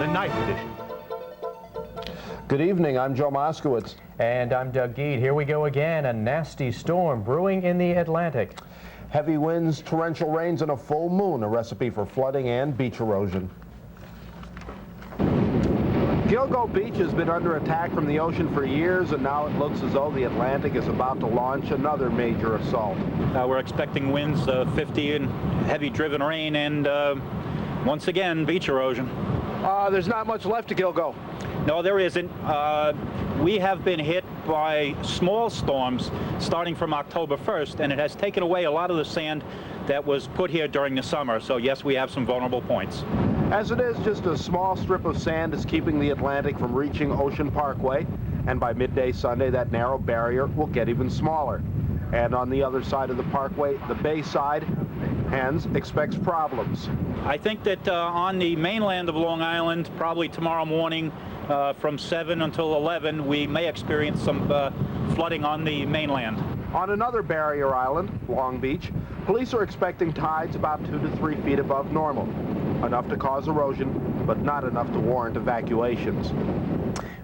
the Night Edition. Good evening, I'm Joe Moskowitz. And I'm Doug Geed. Here we go again, a nasty storm brewing in the Atlantic. Heavy winds, torrential rains, and a full moon, a recipe for flooding and beach erosion. Gilgo Beach has been under attack from the ocean for years, and now it looks as though the Atlantic is about to launch another major assault. We're expecting winds 50 and heavy driven rain and once again beach erosion. There's not much left to Gilgo. No, there isn't. We have been hit by small storms starting from October 1st, and it has taken away a lot of the sand that was put here during the summer. So yes, we have some vulnerable points. As it is, just a small strip of sand is keeping the Atlantic from reaching Ocean Parkway, and by midday Sunday, that narrow barrier will get even smaller. And on the other side of the parkway, the bay side, Hans expects problems. I think that on the mainland of Long Island, probably tomorrow morning from 7 until 11, we may experience some flooding on the mainland. On another barrier island, Long Beach, police are expecting tides about 2 to 3 feet above normal. Enough to cause erosion, but not enough to warrant evacuations.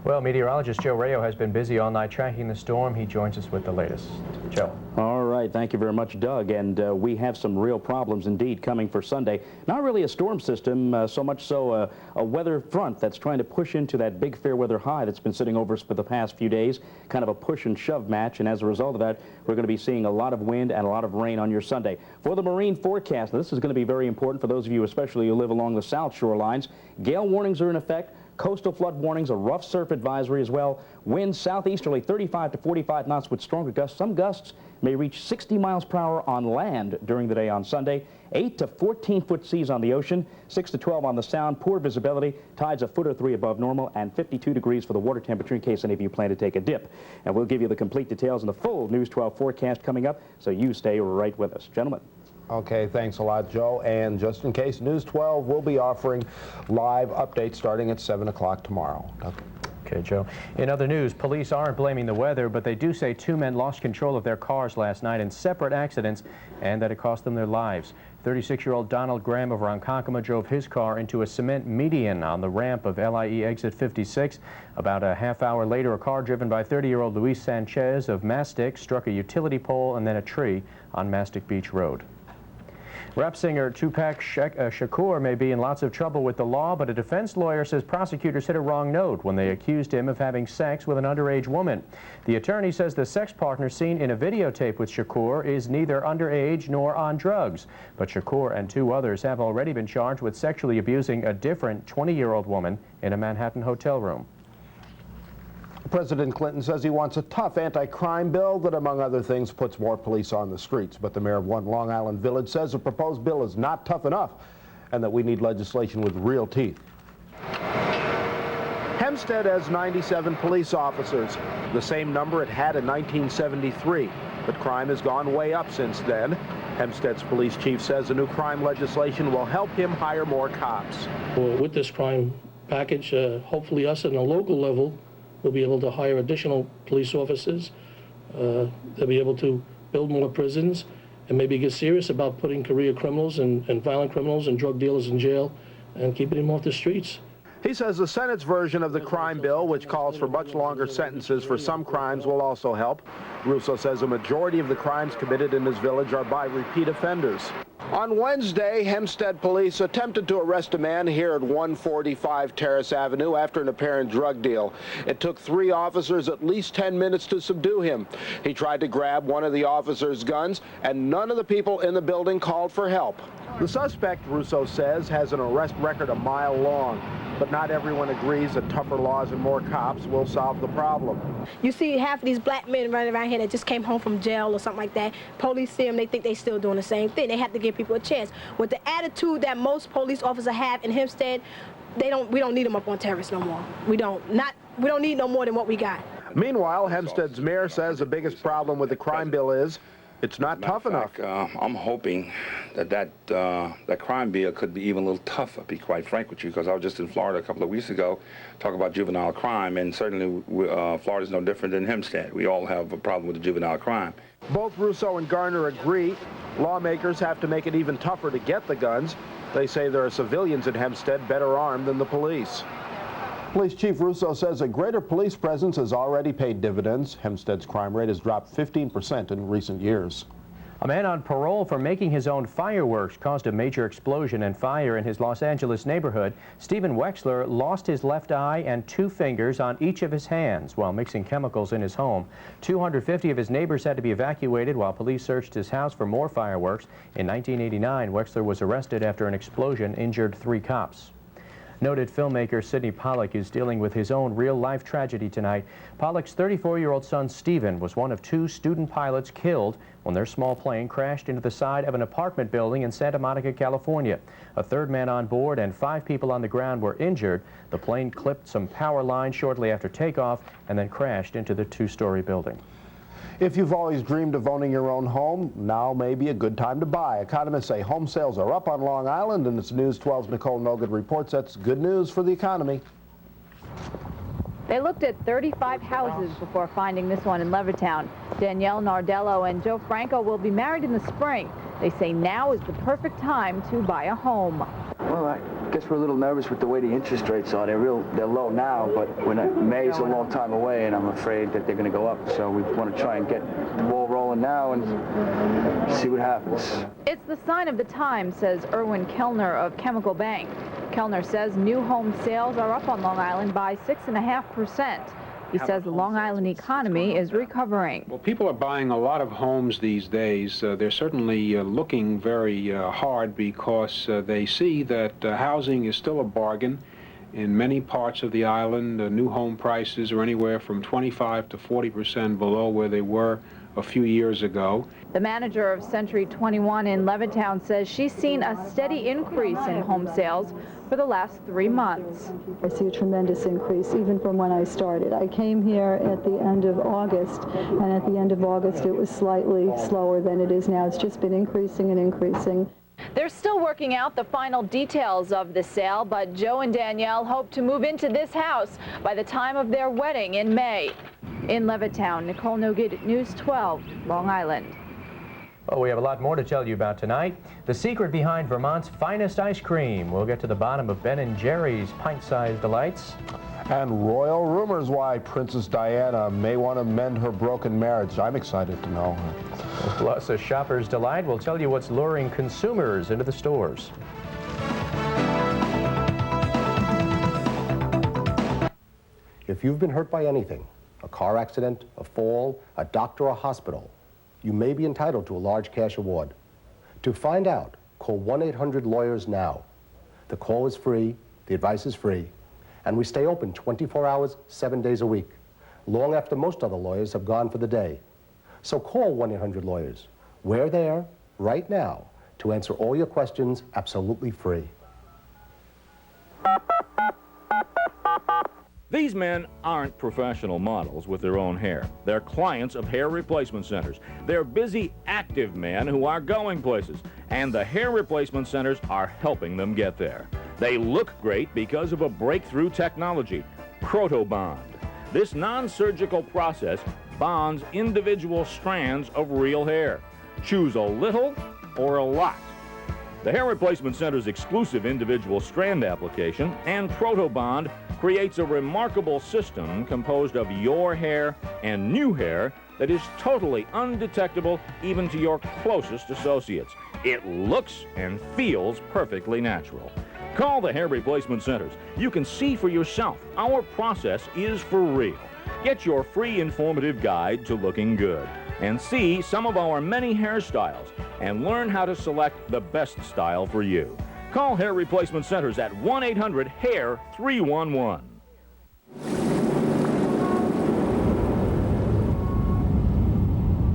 Well, meteorologist Joe Rayo has been busy all night tracking the storm. He joins us with the latest. Joe. All right, thank you very much, Doug. And we have some real problems indeed coming for Sunday. Not really a storm system, so much so a weather front that's trying to push into that big fair weather high that's been sitting over us for the past few days, kind of a push and shove match. And as a result of that, we're going to be seeing a lot of wind and a lot of rain on your Sunday. For the marine forecast, this is going to be very important for those of you, especially who live along the south shorelines. Gale warnings are in effect. Coastal flood warnings, a rough surf advisory as well. Winds southeasterly 35 to 45 knots with stronger gusts. Some gusts may reach 60 miles per hour on land during the day on Sunday. 8 to 14-foot seas on the ocean, 6 to 12 on the sound, poor visibility, tides a foot or 3 above normal, and 52 degrees for the water temperature in case any of you plan to take a dip. And we'll give you the complete details in the full News 12 forecast coming up, so you stay right with us. Gentlemen. Okay, thanks a lot, Joe. And just in case, News 12 will be offering live updates starting at 7 o'clock tomorrow. Okay, Joe. In other news, police aren't blaming the weather, but they do say 2 men lost control of their cars last night in separate accidents and that it cost them their lives. 36-year-old Donald Graham of Ronkonkoma drove his car into a cement median on the ramp of LIE exit 56. About a half hour later, a car driven by 30-year-old Luis Sanchez of Mastic struck a utility pole and then a tree on Mastic Beach Road. Rap singer Tupac Shakur may be in lots of trouble with the law, but a defense lawyer says prosecutors hit a wrong note when they accused him of having sex with an underage woman. The attorney says the sex partner seen in a videotape with Shakur is neither underage nor on drugs. But Shakur and 2 others have already been charged with sexually abusing a different 20-year-old woman in a Manhattan hotel room. President Clinton says he wants a tough anti-crime bill that, among other things, puts more police on the streets. But the mayor of one Long Island village says the proposed bill is not tough enough and that we need legislation with real teeth. Hempstead has 97 police officers, the same number it had in 1973. But crime has gone way up since then. Hempstead's police chief says the new crime legislation will help him hire more cops. Well, with this crime package, hopefully us at a local level we'll be able to hire additional police officers. They'll be able to build more prisons and maybe get serious about putting career criminals and violent criminals and drug dealers in jail and keeping them off the streets. He says the Senate's version of the crime bill, which calls for much longer sentences for some crimes, will also help. Russo says a majority of the crimes committed in his village are by repeat offenders. On Wednesday, Hempstead police attempted to arrest a man here at 145 Terrace Avenue after an apparent drug deal. It took 3 officers at least 10 minutes to subdue him. He tried to grab one of the officers' guns, and none of the people in the building called for help. The suspect, Russo says, has an arrest record a mile long, but not everyone agrees that tougher laws and more cops will solve the problem. You see half of these black men running around here that just came home from jail or something like that. Police see them, they think they're still doing the same thing. They have to give people a chance. With the attitude that most police officers have in Hempstead, we don't need them up on terrorists no more. We don't need no more than what we got. Meanwhile, Hempstead's mayor says the biggest problem with the crime bill is it's not tough enough. I'm hoping that crime bill could be even a little tougher, to be quite frank with you, because I was just in Florida a couple of weeks ago talking about juvenile crime, and certainly Florida's no different than Hempstead. We all have a problem with the juvenile crime. Both Russo and Garner agree lawmakers have to make it even tougher to get the guns. They say there are civilians in Hempstead better armed than the police. Police Chief Russo says a greater police presence has already paid dividends. Hempstead's crime rate has dropped 15% in recent years. A man on parole for making his own fireworks caused a major explosion and fire in his Los Angeles neighborhood. Stephen Wexler lost his left eye and 2 fingers on each of his hands while mixing chemicals in his home. 250 of his neighbors had to be evacuated while police searched his house for more fireworks. In 1989, Wexler was arrested after an explosion injured 3 cops. Noted filmmaker Sidney Pollack is dealing with his own real-life tragedy tonight. Pollack's 34-year-old son Stephen was one of 2 student pilots killed when their small plane crashed into the side of an apartment building in Santa Monica, California. A 3rd man on board and 5 people on the ground were injured. The plane clipped some power lines shortly after takeoff and then crashed into the 2-story building. If you've always dreamed of owning your own home, now may be a good time to buy. Economists say home sales are up on Long Island, and it's News 12's Nicole Nogan reports that's good news for the economy. They looked at 35 houses before finding this one in Levittown. Danielle Nardello and Joe Franco will be married in the spring. They say now is the perfect time to buy a home. Well, I guess we're a little nervous with the way the interest rates are. They're low now, but May's a long time away, and I'm afraid that they're going to go up. So we want to try and get the ball rolling now and see what happens. It's the sign of the time, says Erwin Kellner of Chemical Bank. Kellner says new home sales are up on Long Island by 6.5%. He says the Long Island economy is recovering. Well, people are buying a lot of homes these days. They're certainly looking very hard because they see that housing is still a bargain. In many parts of the island, new home prices are anywhere from 25 to 40% below where they were a few years ago. The manager of Century 21 in Levittown says she's seen a steady increase in home sales for the last 3 months. I see a tremendous increase even from when I started. I came here at the end of August, and at the end of August it was slightly slower than it is now. It's just been increasing and increasing. They're still working out the final details of the sale, but Joe and Danielle hope to move into this house by the time of their wedding in May. In Levittown, Nicole Noguet, News 12, Long Island. Well, we have a lot more to tell you about tonight. The secret behind Vermont's finest ice cream. We'll get to the bottom of Ben & Jerry's pint-sized delights. And royal rumors why Princess Diana may want to mend her broken marriage. I'm excited to know. Plus, a shopper's delight. We'll tell you what's luring consumers into the stores. If you've been hurt by anything, a car accident, a fall, a doctor or hospital, you may be entitled to a large cash award. To find out, call 1-800-LAWYERS now. The call is free, the advice is free, and we stay open 24 hours, 7 days a week, long after most other lawyers have gone for the day. So call 1-800-LAWYERS. We're there, right now, to answer all your questions absolutely free. These men aren't professional models with their own hair. They're clients of hair replacement centers. They're busy, active men who are going places, and the hair replacement centers are helping them get there. They look great because of a breakthrough technology, Protobond. This non-surgical process bonds individual strands of real hair. Choose a little or a lot. The Hair Replacement Center's exclusive individual strand application and Protobond creates a remarkable system composed of your hair and new hair that is totally undetectable even to your closest associates. It looks and feels perfectly natural. Call the Hair Replacement Centers. You can see for yourself. Our process is for real. Get your free informative guide to looking good and see some of our many hairstyles and learn how to select the best style for you. Call Hair Replacement Centers at 1-800-HAIR-311.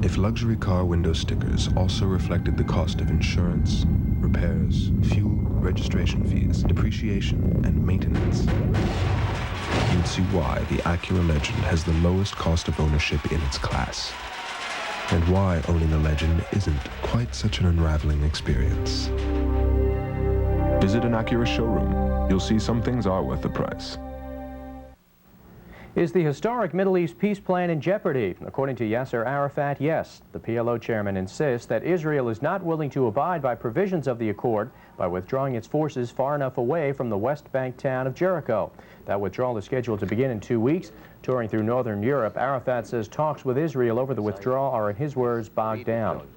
If luxury car window stickers also reflected the cost of insurance, repairs, fuel, registration fees, depreciation, and maintenance, you'd see why the Acura Legend has the lowest cost of ownership in its class, and why owning a Legend isn't quite such an unraveling experience. Visit an Acura showroom. You'll see some things are worth the price. Is the historic Middle East peace plan in jeopardy? According to Yasser Arafat, yes. The PLO chairman insists that Israel is not willing to abide by provisions of the accord by withdrawing its forces far enough away from the West Bank town of Jericho. That withdrawal is scheduled to begin in 2 weeks. Touring through northern Europe, Arafat says talks with Israel over the withdrawal are, in his words, bogged down.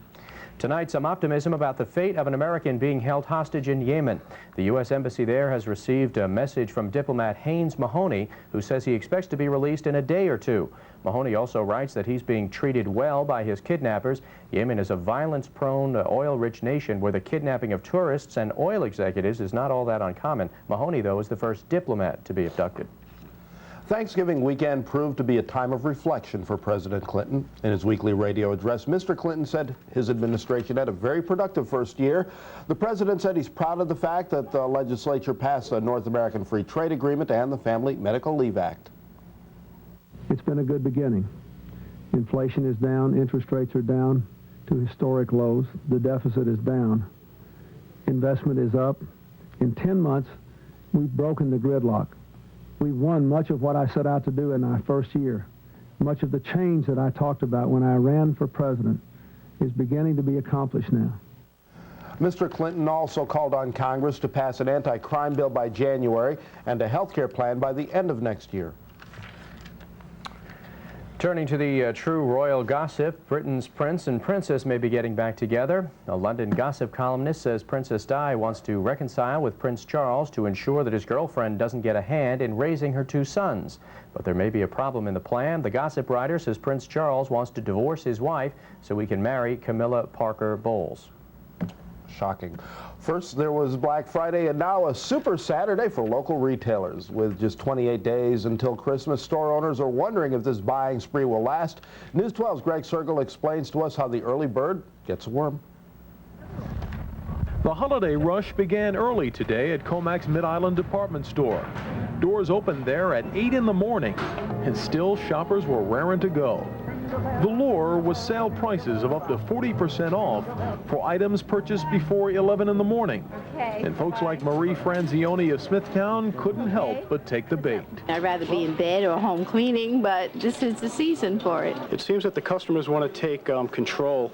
Tonight, some optimism about the fate of an American being held hostage in Yemen. The U.S. Embassy there has received a message from diplomat Haynes Mahoney, who says he expects to be released in a day or two. Mahoney also writes that he's being treated well by his kidnappers. Yemen is a violence-prone, oil-rich nation where the kidnapping of tourists and oil executives is not all that uncommon. Mahoney, though, is the first diplomat to be abducted. Thanksgiving weekend proved to be a time of reflection for President Clinton. In his weekly radio address, Mr. Clinton said his administration had a very productive first year. The president said he's proud of the fact that the legislature passed the North American Free Trade Agreement and the Family Medical Leave Act. It's been a good beginning. Inflation is down, interest rates are down to historic lows, the deficit is down, investment is up. In 10 months, we've broken the gridlock. We've won much of what I set out to do in my first year. Much of the change that I talked about when I ran for president is beginning to be accomplished now. Mr. Clinton also called on Congress to pass an anti-crime bill by January and a health care plan by the end of next year. Turning to the true royal gossip, Britain's prince and princess may be getting back together. A London gossip columnist says Princess Di wants to reconcile with Prince Charles to ensure that his girlfriend doesn't get a hand in raising her 2 sons. But there may be a problem in the plan. The gossip writer says Prince Charles wants to divorce his wife so he can marry Camilla Parker Bowles. Shocking. First, there was Black Friday, and now a Super Saturday for local retailers. With just 28 days until Christmas, store owners are wondering if this buying spree will last. News 12's Greg Sergel explains to us how the early bird gets a worm. The holiday rush began early today at Comac's Mid-Island department store. Doors opened there at 8 in the morning, and still shoppers were raring to go. The lure was sale prices of up to 40% off for items purchased before 11 in the morning. And folks like Marie Franzioni of Smithtown couldn't help but take the bait. I'd rather be in bed or home cleaning, but this is the season for it. It seems that the customers want to take control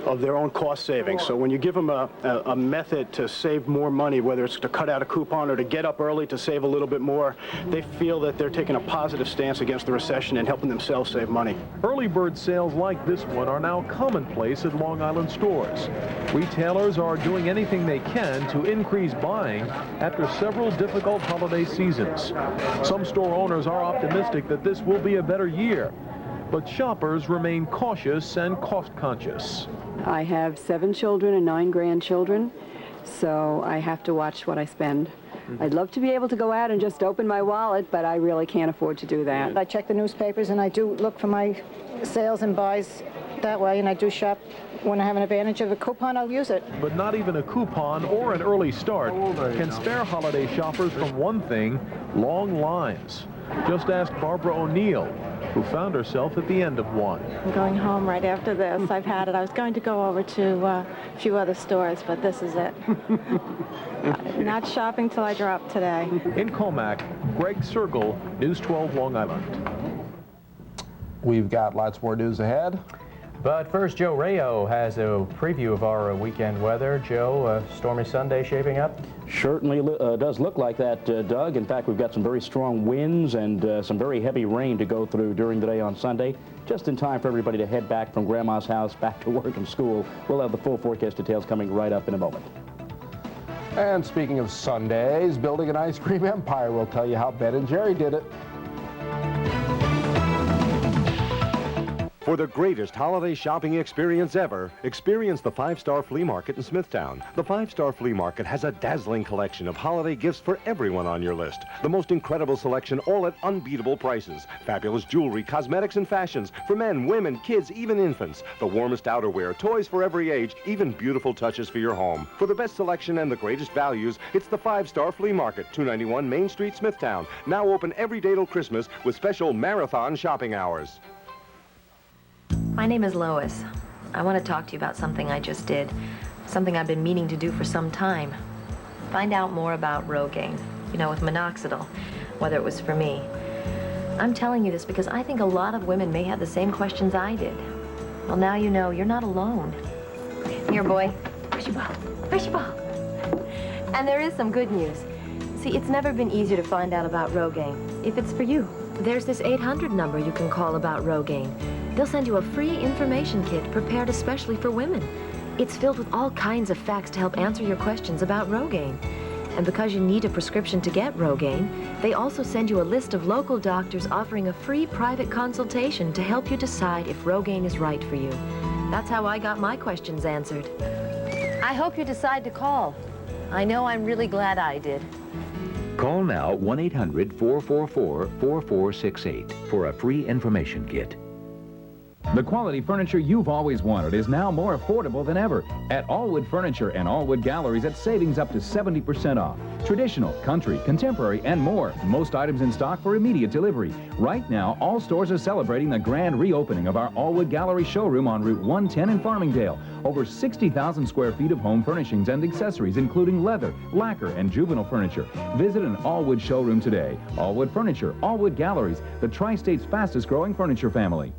of their own cost savings. So when you give them a method to save more money, whether it's to cut out a coupon or to get up early to save a little bit more, they feel that they're taking a positive stance against the recession and helping themselves save money. Early bird sales like this one are now commonplace at Long Island stores. Retailers are doing anything they can to increase buying after several difficult holiday seasons. Some store owners are optimistic that this will be a better year, but shoppers remain cautious and cost-conscious. I have 7 children and 9 grandchildren, so I have to watch what I spend. I'd love to be able to go out and just open my wallet, but I really can't afford to do that. I check the newspapers and I do look for my sales and buys that way, and I do shop. When I have an advantage of a coupon, I'll use it. But not even a coupon or an early start can spare holiday shoppers from one thing: long lines. Just ask Barbara O'Neill, who found herself at the end of one. I'm going home right after this. I've had it. I was going to go over to a few other stores, but this is it. Not shopping till I drop today. In Comac, Greg Sergel, News 12 Long Island. We've got lots more news ahead. But first, Joe Rayo has a preview of our weekend weather. Joe, stormy Sunday shaping up? Certainly does look like that, Doug. In fact, we've got some very strong winds and some very heavy rain to go through during the day on Sunday, just in time for everybody to head back from Grandma's house, back to work and school. We'll have the full forecast details coming right up in a moment. And speaking of Sundays, building an ice cream empire will tell you how Ben and Jerry did it. For the greatest holiday shopping experience ever, experience the 5-Star Flea Market in Smithtown. The 5-Star Flea Market has a dazzling collection of holiday gifts for everyone on your list. The most incredible selection, all at unbeatable prices. Fabulous jewelry, cosmetics, and fashions for men, women, kids, even infants. The warmest outerwear, toys for every age, even beautiful touches for your home. For the best selection and the greatest values, it's the 5-Star Flea Market, 291 Main Street, Smithtown. Now open every day till Christmas with special marathon shopping hours. My name is Lois. I want to talk to you about something I just did, something I've been meaning to do for some time. Find out more about Rogaine, with minoxidil, whether it was for me. I'm telling you this because I think a lot of women may have the same questions I did. Well, now you know you're not alone. Here, boy. Where's your ball? Where's your ball? And there is some good news. See, it's never been easier to find out about Rogaine, if it's for you. There's this 800 number you can call about Rogaine. They'll send you a free information kit prepared especially for women. It's filled with all kinds of facts to help answer your questions about Rogaine. And because you need a prescription to get Rogaine, they also send you a list of local doctors offering a free private consultation to help you decide if Rogaine is right for you. That's how I got my questions answered. I hope you decide to call. I know I'm really glad I did. Call now 1-800-444-4468 for a free information kit. The quality furniture you've always wanted is now more affordable than ever at Allwood Furniture and Allwood Galleries at savings up to 70% off. Traditional, country, contemporary, and more. Most items in stock for immediate delivery. Right now, all stores are celebrating the grand reopening of our Allwood Gallery showroom on Route 110 in Farmingdale. Over 60,000 square feet of home furnishings and accessories, including leather, lacquer, and juvenile furniture. Visit an Allwood showroom today. Allwood Furniture, Allwood Galleries, the Tri-State's fastest growing furniture family.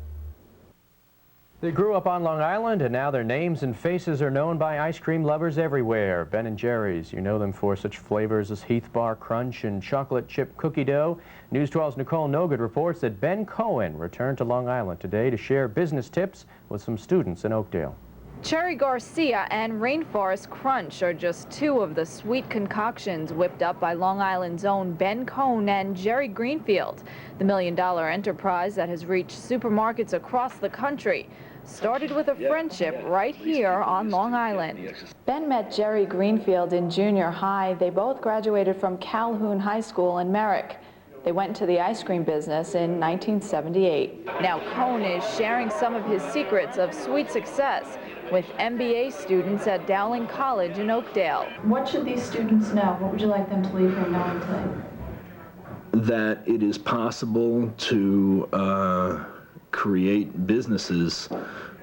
They grew up on Long Island, and now their names and faces are known by ice cream lovers everywhere. Ben & Jerry's, you know them for such flavors as Heath Bar Crunch and chocolate chip cookie dough. News 12's Nicole Noguid reports that Ben Cohen returned to Long Island today to share business tips with some students in Oakdale. Cherry Garcia and Rainforest Crunch are just two of the sweet concoctions whipped up by Long Island's own Ben Cohen and Jerry Greenfield. The million-dollar enterprise that has reached supermarkets across the country started with a friendship right here on Long Island. Ben met Jerry Greenfield in junior high. They both graduated from Calhoun High School in Merrick. They went into the ice cream business in 1978. Now Cohen is sharing some of his secrets of sweet success with MBA students at Dowling College in Oakdale. What should these students know? What would you like them to leave here knowing today? That it is possible to create businesses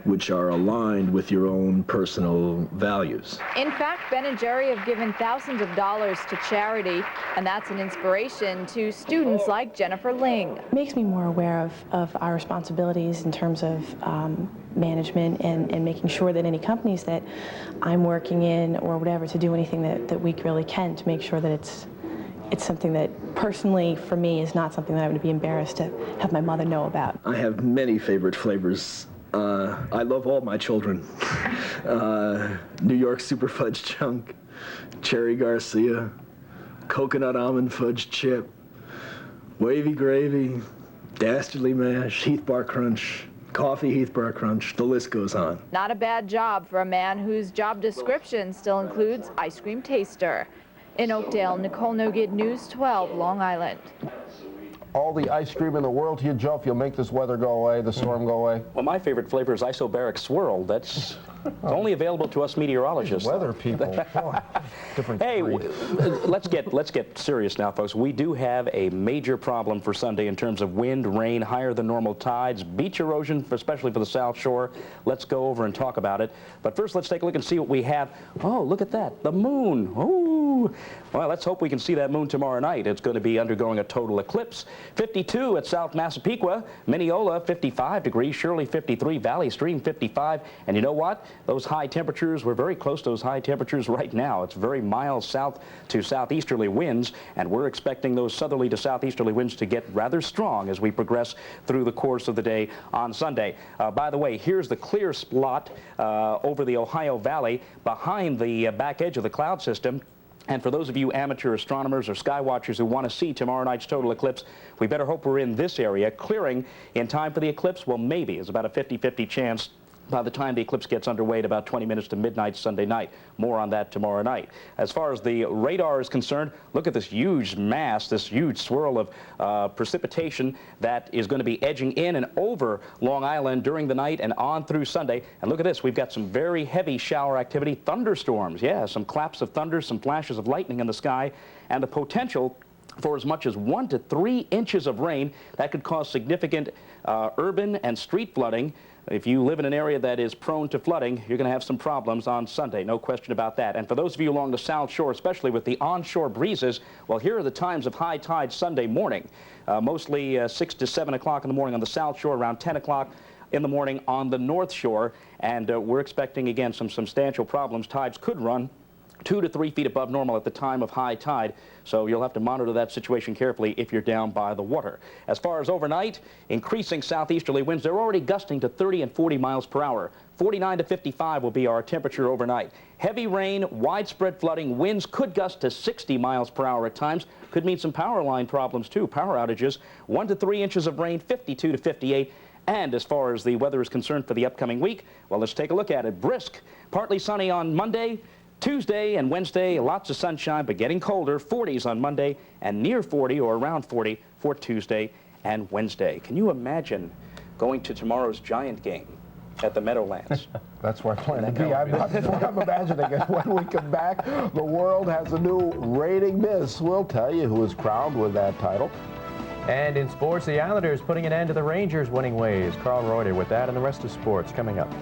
which are aligned with your own personal values. In fact, Ben & Jerry have given thousands of dollars to charity, and that's an inspiration to students like Jennifer Ling. It makes me more aware of our responsibilities in terms of management and making sure that any companies that I'm working in or whatever, to do anything that we really can to make sure that it's something that personally for me is not something that I would be embarrassed to have my mother know about. I have many favorite flavors. I love all my children. New York Super Fudge Chunk, Cherry Garcia, Coconut Almond Fudge Chip, Wavy Gravy, Dastardly Mash, Heath Bar Crunch, Coffee Heath Bar Crunch, the list goes on. Not a bad job for a man whose job description still includes ice cream taster. In Oakdale, Nicole Noguid, News 12, Long Island. All the ice cream in the world to you, Joe, if you'll make this weather go away, the storm go away. Well, my favorite flavor is isobaric swirl. That's only available to us meteorologists. Weather people. Different. Hey, let's get serious now, folks. We do have a major problem for Sunday in terms of wind, rain, higher than normal tides, beach erosion, especially for the South Shore. Let's go over and talk about it. But first, let's take a look and see what we have. Oh, look at that, the moon. Ooh. Well, let's hope we can see that moon tomorrow night. It's going to be undergoing a total eclipse. 52 at South Massapequa, Mineola 55 degrees, Shirley 53, Valley Stream 55. And you know what? Those high temperatures, we're very close to those high temperatures right now. It's very mild south to southeasterly winds, and we're expecting those southerly to southeasterly winds to get rather strong as we progress through the course of the day on Sunday. By the way, here's the clear spot over the Ohio Valley behind the back edge of the cloud system. And for those of you amateur astronomers or sky watchers who want to see tomorrow night's total eclipse, we better hope we're in this area. Clearing in time for the eclipse, well, maybe. It's about a 50-50 chance by the time the eclipse gets underway at about 20 minutes to midnight Sunday night. More on that tomorrow night. As far as the radar is concerned, look at this huge mass, this huge swirl of precipitation that is going to be edging in and over Long Island during the night and on through Sunday. And look at this, we've got some very heavy shower activity, thunderstorms. Yeah, some claps of thunder, some flashes of lightning in the sky, and the potential for as much as 1 to 3 inches of rain. That could cause significant urban and street flooding. If you live in an area that is prone to flooding, you're going to have some problems on Sunday, no question about that. And for those of you along the South Shore, especially with the onshore breezes, well, here are the times of high tide Sunday morning. Mostly 6 to 7 o'clock in the morning on the South Shore, around 10 o'clock in the morning on the North Shore. And we're expecting, again, some substantial problems. Tides could run 2 to 3 feet above normal at the time of high tide, so you'll have to monitor that situation carefully if you're down by the water. As far as overnight, increasing southeasterly winds, they're already gusting to 30 and 40 miles per hour. 49 to 55 will be our temperature overnight. Heavy rain, widespread flooding, winds could gust to 60 miles per hour at times. Could mean some power line problems too, power outages. 1 to 3 inches of rain, 52 to 58. And as far as the weather is concerned for the upcoming week, well, let's take a look at it. Brisk, partly sunny on Monday. Tuesday and Wednesday, lots of sunshine, but getting colder. 40s on Monday and near 40 or around 40 for Tuesday and Wednesday. Can you imagine going to tomorrow's Giant game at the Meadowlands? That's where I plan to be. I'm imagining it. When we come back, the world has a new reigning miss. We'll tell you who is crowned with that title. And in sports, the Islanders putting an end to the Rangers' winning ways. Carl Reuter with that and the rest of sports coming up.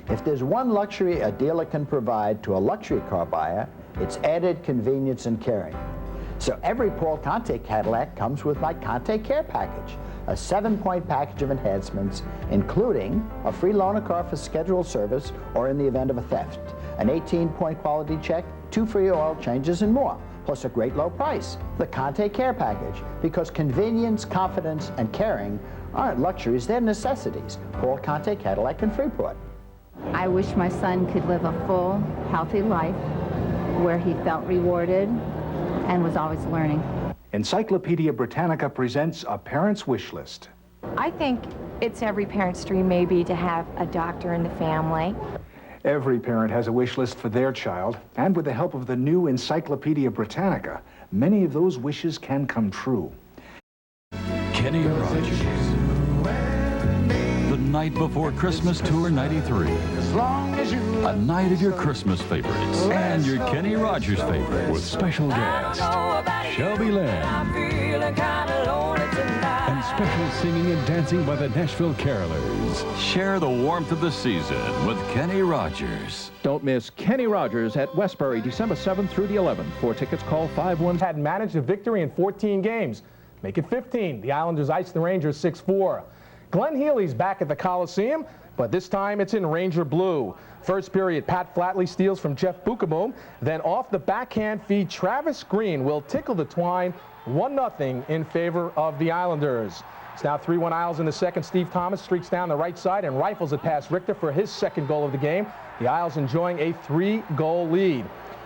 If there's one luxury a dealer can provide to a luxury car buyer, it's added convenience and caring. So every Paul Conte Cadillac comes with my Conte Care Package, a 7-point package of enhancements, including a free loaner car for scheduled service or in the event of a theft, an 18-point quality check, 2 free oil changes, and more, plus a great low price. The Conte Care Package, because convenience, confidence, and caring aren't luxuries, they're necessities. Paul Conte Cadillac in Freeport. I wish my son could live a full, healthy life where he felt rewarded and was always learning. Encyclopedia Britannica presents a parent's wish list. I think it's every parent's dream maybe to have a doctor in the family. Every parent has a wish list for their child, and with the help of the new Encyclopedia Britannica, many of those wishes can come true. Kenny Rogers. The Night Before Christmas Tour 93. A night of your Christmas favorites and your Kenny Rogers favorite with special guest Shelby Lynn and special singing and dancing by the Nashville Carolers. Share the warmth of the season with Kenny Rogers. Don't miss Kenny Rogers at Westbury, December 7th through the 11th. For tickets, call 5-1. Had managed a victory in 14 games. Make it 15. The Islanders iced the Rangers 6-4. Glenn Healy's back at the Coliseum, but this time it's in Ranger blue. First period, Pat Flatley steals from Jeff Bukaboom. Then off the backhand feed, Travis Green will tickle the twine. 1-0 in favor of the Islanders. It's now 3-1 Isles in the second. Steve Thomas streaks down the right side and rifles it past Richter for his second goal of the game. The Isles enjoying a 3-goal lead.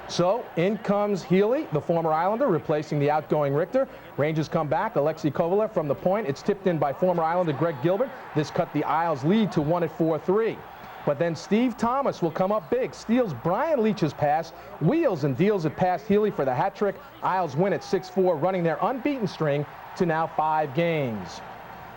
So in comes Healy, the former Islander, replacing the outgoing Richter. Rangers come back. Alexei Kovalev from the point. It's tipped in by former Islander Greg Gilbert. This cut the Isles lead to 1 at 4-3. But then Steve Thomas will come up big, steals Brian Leach's pass, wheels and deals it past Healy for the hat trick. Isles win at 6-4, running their unbeaten string to now 5 games.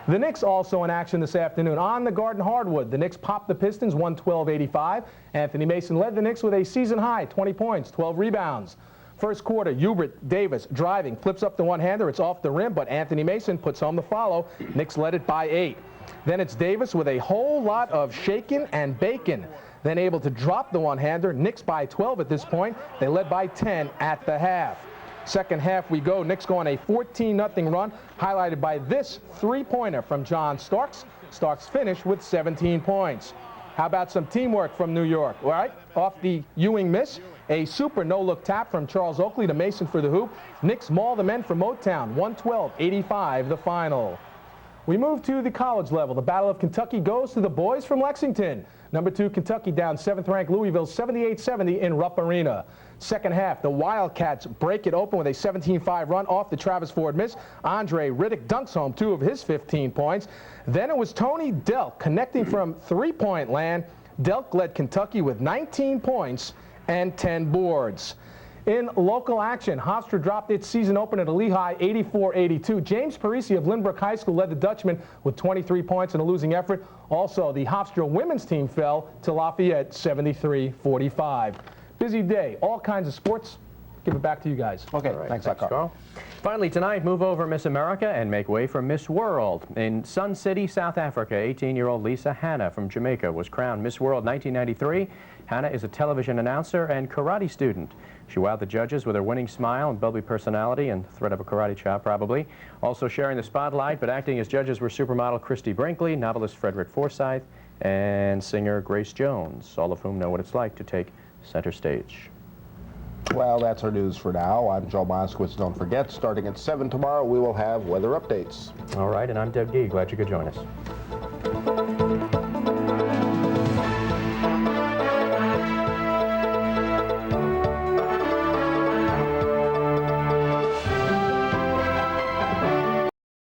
The Knicks also in action this afternoon on the Garden Hardwood. The Knicks popped the Pistons 112-85. Anthony Mason led the Knicks with a season-high 20 points, 12 rebounds. First quarter, Hubert Davis driving, flips up the one-hander. It's off the rim, but Anthony Mason puts home the follow. Knicks led it by 8. Then it's Davis with a whole lot of shaking and bacon. Then able to drop the one-hander. Knicks by 12 at this point. They led by 10 at the half. Second half we go. Knicks go on a 14-0 run, highlighted by this three-pointer from John Starks. Starks finished with 17 points. How about some teamwork from New York? All right, off the Ewing miss, a super no-look tap from Charles Oakley to Mason for the hoop. Knicks maul the men from Motown, 112-85 the final. We move to the college level. The Battle of Kentucky goes to the boys from Lexington. Number 2 Kentucky down 7th-ranked Louisville 78-70 in Rupp Arena. Second half, the Wildcats break it open with a 17-5 run off the Travis Ford miss. Andre Riddick dunks home 2 of his 15 points. Then it was Tony Delk connecting from three-point land. Delk led Kentucky with 19 points and 10 boards. In local action, Hofstra dropped its season opener to Lehigh 84-82. James Parisi of Lynbrook High School led the Dutchman with 23 points in a losing effort. Also, the Hofstra women's team fell to Lafayette 73-45. Busy day, all kinds of sports. Give it back to you guys. Okay, All right, thanks a lot, Carl. Finally tonight, move over Miss America and make way for Miss World. In Sun City, South Africa, 18-year-old Lisa Hanna from Jamaica was crowned Miss World 1993. Hanna is a television announcer and karate student. She wowed the judges with her winning smile and bubbly personality and threat of a karate chop, probably. Also sharing the spotlight, but acting as judges were supermodel Christy Brinkley, novelist Frederick Forsyth, and singer Grace Jones, all of whom know what it's like to take center stage. Well, that's our news for now. I'm Joe Moskowitz. Don't forget, starting at 7 tomorrow, we will have weather updates. All right, and I'm Deb Gee. Glad you could join us.